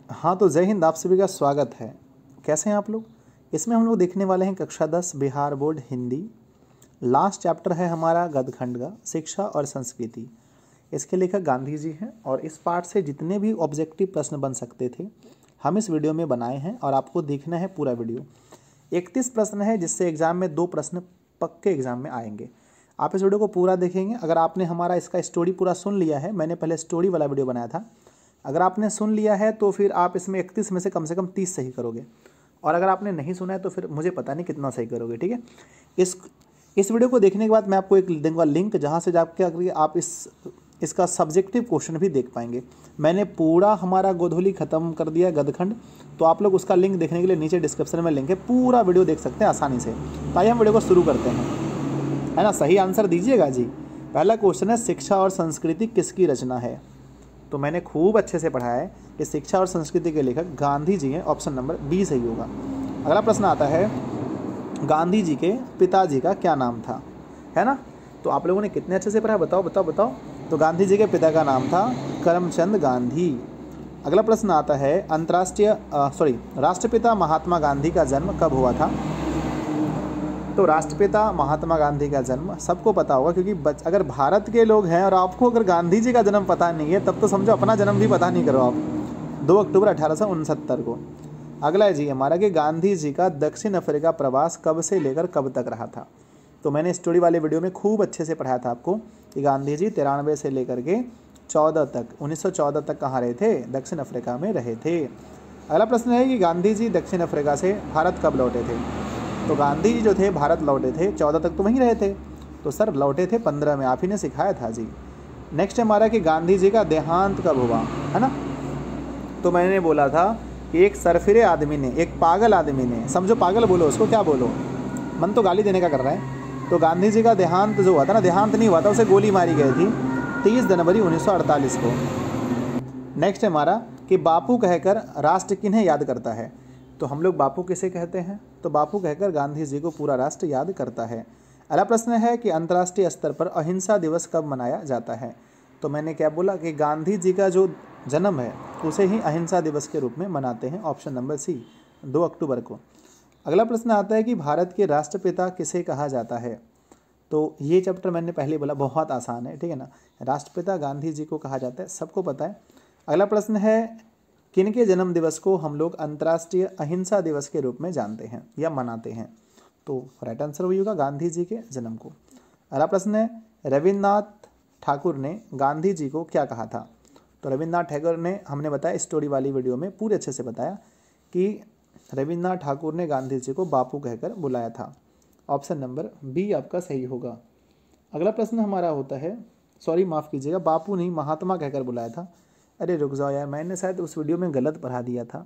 हाँ, तो जय हिंद, आप सभी का स्वागत है। कैसे हैं आप लोग? इसमें हम लोग देखने वाले हैं कक्षा 10 Bihar board Hindi. Last chapter है हमारा गदखंड का, शिक्षा और संस्कृति। इसके लेखक गांधी जी हैं और इस पार्ट से जितने भी ऑब्जेक्टिव प्रश्न बन सकते थे हम इस वीडियो में बनाए हैं और आपको देखना है पूरा वीडियो। 31 प्रश्न है, जिससे एग्जाम में 2 प्रश्न पक्के एग्जाम में आएंगे। आप इस वीडियो को पूरा देखेंगे। अगर आपने हमारा इसका स्टोरी पूरा सुन लिया है, मैंने पहले स्टोरी वाला वीडियो बनाया था, अगर आपने सुन लिया है तो फिर आप इसमें 31 में से कम 30 सही करोगे, और अगर आपने नहीं सुना है तो फिर मुझे पता नहीं कितना सही करोगे। ठीक है, इस वीडियो को देखने के बाद मैं आपको एक दूंगा लिंक, जहाँ से जाकर आप इसका सब्जेक्टिव क्वेश्चन भी देख पाएंगे। मैंने पूरा हमारा गोधूली ख़त्म कर दिया गदखंड, तो आप लोग उसका लिंक देखने के लिए नीचे डिस्क्रिप्शन में लिंक है, पूरा वीडियो देख सकते हैं आसानी से। तो आइए हम वीडियो को शुरू करते हैं, है ना। सही आंसर दीजिएगा जी। पहला क्वेश्चन है, शिक्षा और संस्कृति किसकी रचना है? तो मैंने खूब अच्छे से पढ़ा है कि शिक्षा और संस्कृति के लेखक गांधी जी हैं। ऑप्शन नंबर बी सही होगा। अगला प्रश्न आता है, गांधी जी के पिताजी का क्या नाम था? है ना। तो आप लोगों ने कितने अच्छे से पढ़ा, बताओ बताओ बताओ। तो गांधी जी के पिता का नाम था करमचंद गांधी। अगला प्रश्न आता है, राष्ट्रपिता महात्मा गांधी का जन्म कब हुआ था? तो राष्ट्रपिता महात्मा गांधी का जन्म सबको पता होगा, क्योंकि अगर भारत के लोग हैं और आपको अगर गांधी जी का जन्म पता नहीं है, तब तो समझो अपना जन्म भी पता नहीं करो आप। 2 अक्टूबर 1869 को। अगला है जी हमारा कि गांधी जी का दक्षिण अफ्रीका प्रवास कब से लेकर कब तक रहा था? तो मैंने स्टोरी वाले वीडियो में खूब अच्छे से पढ़ाया था आपको कि गांधी जी 93 से लेकर के 1914 तक कहाँ रहे थे? दक्षिण अफ्रीका में रहे थे। अगला प्रश्न है कि गांधी जी दक्षिण अफ्रीका से भारत कब लौटे थे? तो गांधी जी जो थे भारत लौटे थे 14 तक तो वहीं रहे थे, तो सर लौटे थे 15 में, आप ही ने सिखाया था जी। नेक्स्ट हमारा कि गांधी जी का देहांत कब हुआ, है ना। तो मैंने बोला था कि एक सरफिरे आदमी ने, एक पागल आदमी ने, समझो पागल बोलो उसको, क्या बोलो, मन तो गाली देने का कर रहा है। तो गांधी जी का देहांत जो हुआ था ना, देहांत नहीं हुआ था, उसे गोली मारी गई थी 30 जनवरी 1948 को। नेक्स्ट हमारा कि बापू कहकर राष्ट्र किन्हें याद करता है? तो हम लोग बापू किसे कहते हैं? तो बापू कहकर गांधी जी को पूरा राष्ट्र याद करता है। अगला प्रश्न है कि अंतर्राष्ट्रीय स्तर पर अहिंसा दिवस कब मनाया जाता है? तो मैंने क्या बोला कि गांधी जी का जो जन्म है उसे ही अहिंसा दिवस के रूप में मनाते हैं। ऑप्शन नंबर सी, 2 अक्टूबर को। अगला प्रश्न आता है कि भारत के राष्ट्रपिता किसे कहा जाता है? तो ये चैप्टर मैंने पहले बोला बहुत आसान है, ठीक है ना। राष्ट्रपिता गांधी जी को कहा जाता है, सबको पता है। अगला प्रश्न है, किनके जन्म दिवस को हम लोग अंतर्राष्ट्रीय अहिंसा दिवस के रूप में जानते हैं या मनाते हैं? तो राइट आंसर वही होगा, गांधी जी के जन्म को। अगला प्रश्न है, रविन्द्रनाथ ठाकुर ने गांधी जी को क्या कहा था? तो रविन्द्रनाथ ठाकुर ने, हमने बताया स्टोरी वाली वीडियो में पूरे अच्छे से बताया कि रविन्द्रनाथ ठाकुर ने गांधी जी को बापू कहकर बुलाया था। ऑप्शन नंबर बी आपका सही होगा। अगला प्रश्न हमारा होता है, सॉरी माफ़ कीजिएगा, बापू नहीं महात्मा कहकर बुलाया था। अरे रुक जाओ यार, मैंने शायद उस वीडियो में गलत पढ़ा दिया था,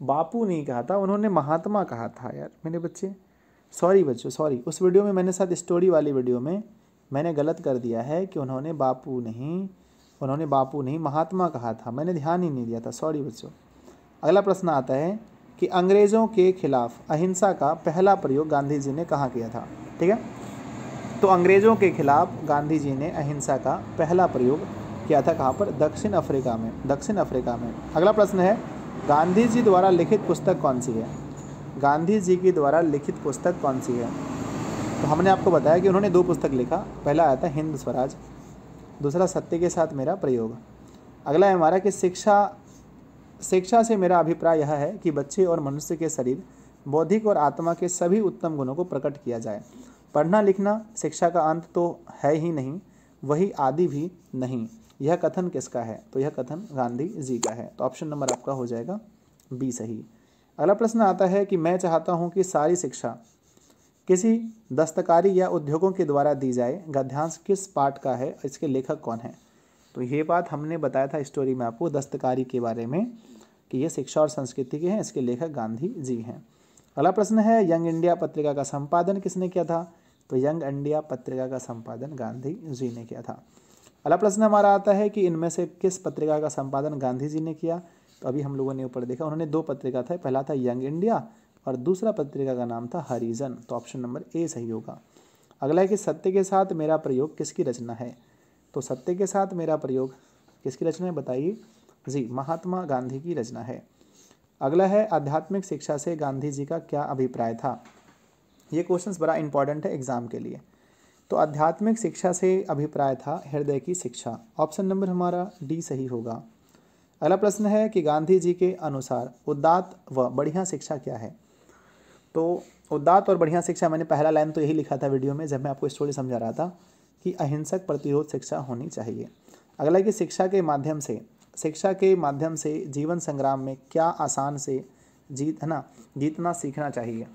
बापू नहीं कहा था, उन्होंने महात्मा कहा था यार मेरे बच्चे। सॉरी बच्चों, सॉरी, उस वीडियो में मैंने शायद स्टोरी वाली वीडियो में मैंने गलत कर दिया है कि उन्होंने बापू नहीं महात्मा कहा था, मैंने ध्यान ही नहीं दिया था, सॉरी बच्चों। अगला प्रश्न आता है कि अंग्रेज़ों के खिलाफ अहिंसा का पहला प्रयोग गांधी जी ने कहाँ किया था? ठीक है, तो अंग्रेज़ों के खिलाफ गांधी जी ने अहिंसा का पहला प्रयोग किया था कहाँ पर? दक्षिण अफ्रीका में। अगला प्रश्न है, गांधी जी द्वारा लिखित पुस्तक कौन सी है? गांधी जी की द्वारा लिखित पुस्तक कौन सी है? तो हमने आपको बताया कि उन्होंने 2 पुस्तक लिखा, पहला आया था हिंद स्वराज, दूसरा सत्य के साथ मेरा प्रयोग। अगला है हमारा कि शिक्षा से मेरा अभिप्राय यह है कि बच्चे और मनुष्य के शरीर, बौद्धिक और आत्मा के सभी उत्तम गुणों को प्रकट किया जाए। पढ़ना लिखना शिक्षा का अंत तो है ही नहीं, वही आदि भी नहीं। यह कथन किसका है? तो यह कथन गांधी जी का है। तो ऑप्शन नंबर आपका हो जाएगा बी सही। अगला प्रश्न आता है कि मैं चाहता हूं कि सारी शिक्षा किसी दस्तकारी या उद्योगों के द्वारा दी जाए, गद्यांश किस पाठ का है, इसके लेखक कौन है? तो ये बात हमने बताया था स्टोरी में आपको दस्तकारी के बारे में कि ये शिक्षा और संस्कृति के हैं, इसके लेखक गांधी जी हैं। अगला प्रश्न है, यंग इंडिया पत्रिका का संपादन किसने किया था? तो यंग इंडिया पत्रिका का संपादन गांधी जी ने किया था। अगला प्रश्न हमारा आता है कि इनमें से किस पत्रिका का संपादन गांधी जी ने किया? तो अभी हम लोगों ने ऊपर देखा, उन्होंने 2 पत्रिका था, पहला था यंग इंडिया और दूसरा पत्रिका का नाम था हरिजन। तो ऑप्शन नंबर ए सही होगा। अगला है कि सत्य के साथ मेरा प्रयोग किसकी रचना है? तो सत्य के साथ मेरा प्रयोग किसकी रचना है बताइए? जी, महात्मा गांधी की रचना है। अगला है आध्यात्मिक शिक्षा से गांधी जी का क्या अभिप्राय था। ये क्वेश्चंस बड़ा इंपॉर्टेंट है एग्जाम के लिए। तो आध्यात्मिक शिक्षा से अभिप्राय था हृदय की शिक्षा। ऑप्शन नंबर हमारा डी सही होगा। अगला प्रश्न है कि गांधी जी के अनुसार उदात्त व बढ़िया शिक्षा क्या है। तो उदात्त और बढ़िया शिक्षा, मैंने पहला लाइन तो यही लिखा था वीडियो में जब मैं आपको स्टोरी समझा रहा था कि अहिंसक प्रतिरोध शिक्षा होनी चाहिए। अगला कि शिक्षा के माध्यम से जीवन संग्राम में क्या आसान से जीतना सीखना चाहिए।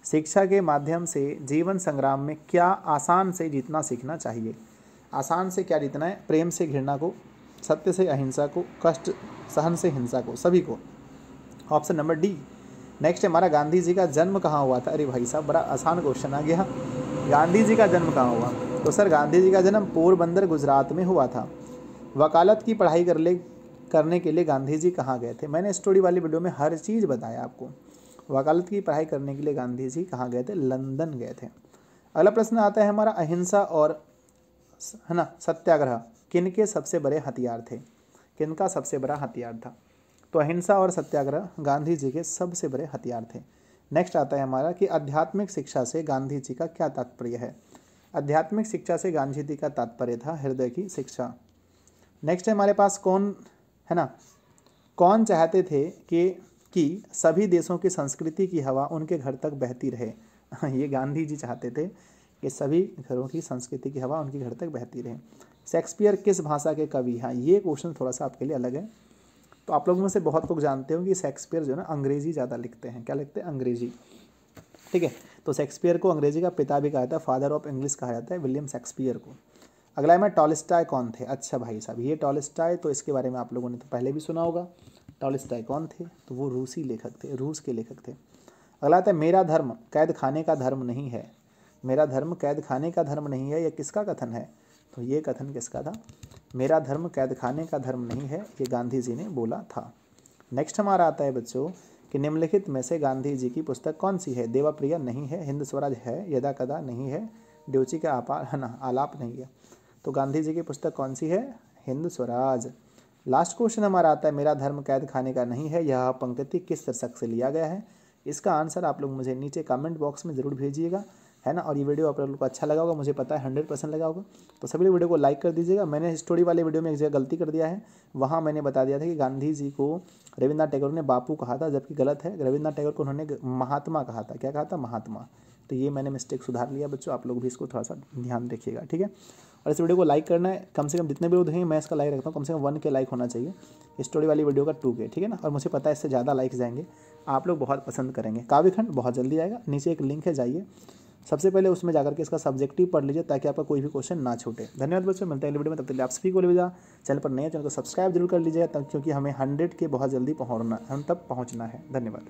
शिक्षा के माध्यम से जीवन संग्राम में क्या आसान से जीतना सीखना चाहिए। आसान से क्या जीतना है, प्रेम से घृणा को, सत्य से अहिंसा को, कष्ट सहन से हिंसा को, सभी को। Option number D. नेक्स्ट है हमारा गांधी जी का जन्म कहाँ हुआ था। अरे भाई साहब, बड़ा आसान क्वेश्चन आ गया। गांधी जी का जन्म कहाँ हुआ। तो सर गांधी जी का जन्म पोरबंदर गुजरात में हुआ था। वकालत की पढ़ाई करने के लिए गांधी जी कहाँ गए थे। मैंने स्टोरी वाली वीडियो में हर चीज़ बताया आपको। वकालत की पढ़ाई करने के लिए गांधी जी कहाँ गए थे, लंदन गए थे। अगला प्रश्न आता है हमारा अहिंसा और सत्याग्रह किनके सबसे बड़े हथियार थे। किनका सबसे बड़ा हथियार था। तो अहिंसा और सत्याग्रह गांधी जी के सबसे बड़े हथियार थे। नेक्स्ट आता है हमारा कि आध्यात्मिक शिक्षा से गांधी जी का क्या तात्पर्य है। आध्यात्मिक शिक्षा से गांधी जी का तात्पर्य था हृदय की शिक्षा। नेक्स्ट है हमारे पास कौन चाहते थे कि सभी देशों की संस्कृति की हवा उनके घर तक बहती रहे। ये गांधी जी चाहते थे कि सभी घरों की संस्कृति की हवा उनके घर तक बहती रहे। शेक्सपियर किस भाषा के कवि हैं। ये क्वेश्चन थोड़ा सा आपके लिए अलग है। तो आप लोगों में से बहुत लोग जानते हो कि शेक्सपियर जो है ना अंग्रेजी ज़्यादा लिखते हैं। क्या लिखते हैं, अंग्रेजी। ठीक है, तो शेक्सपियर को अंग्रेजी का पिता भी कहा जाता है, फादर ऑफ इंग्लिश कहा जाता है विलियम शेक्सपियर को। अगला है मैं टॉलस्टॉय कौन थे। अच्छा भाई साहब, ये टॉलस्टॉय तो इसके बारे में आप लोगों ने तो पहले भी सुना होगा। टॉलस्टॉय कौन थे, तो वो रूसी लेखक थे, रूस के लेखक थे। अगला आता है मेरा धर्म कैद खाने का धर्म नहीं है। मेरा धर्म कैद खाने का धर्म नहीं है, यह किसका कथन है। तो ये कथन किसका था, मेरा धर्म कैद खाने का धर्म नहीं है, ये गांधी जी ने बोला था। नेक्स्ट हमारा आता है बच्चों कि निम्नलिखित में से गांधी जी की पुस्तक कौन सी है। देवाप्रिया नहीं है, हिंद स्वराज है, यदा कदा नहीं है, ड्योची का आलाप नहीं है। तो गांधी जी की पुस्तक कौन सी है, हिंद स्वराज। लास्ट क्वेश्चन हमारा आता है मेरा धर्म कैद खाने का नहीं है, यह पंक्ति किस दशक से लिया गया है। इसका आंसर आप लोग मुझे नीचे कमेंट बॉक्स में ज़रूर भेजिएगा, है ना। और ये वीडियो आप लोग को अच्छा लगा होगा, मुझे पता है 100% लगा होगा। तो सभी लोग वीडियो को लाइक कर दीजिएगा। मैंने स्टोरी वाले वीडियो में एक जगह गलती कर दिया है, वहाँ मैंने बता दिया था कि गांधी जी को रविन्द्रनाथ टैगोर ने बापू कहा था, जबकि गलत है। रविन्द्रनाथ टैगोर को उन्होंने महात्मा कहा था। क्या कहा था, महात्मा। तो ये मैंने मिस्टेक सुधार लिया बच्चों, आप लोग भी इसको थोड़ा सा ध्यान रखिएगा, ठीक है। और इस वीडियो को लाइक करना है, कम से कम जितने भी लोग देखेंगे मैं इसका लाइक रखता हूँ, कम से कम 1K लाइक होना चाहिए। स्टोरी वाली वीडियो का 2K, ठीक है ना। और मुझे पता है इससे ज़्यादा लाइक जाएंगे, आप लोग बहुत पसंद करेंगे। काव्यखंड बहुत जल्दी आएगा, नीचे एक लिंक है, जाइए सबसे पहले उसमें जाकर के इसका सब्जेक्टिव पढ़ लीजिए ताकि आपका कोई भी क्वेश्चन ना छूटे। धन्यवाद बच्चों, मिलते हैं अगले वीडियो में। तब तक आप सभी को अलविदा। चैनल पर नए, चैनल को सब्सक्राइब जरूर कर लीजिएगा क्योंकि हमें 100 के बहुत जल्दी हम तक पहुँचना है। धन्यवाद।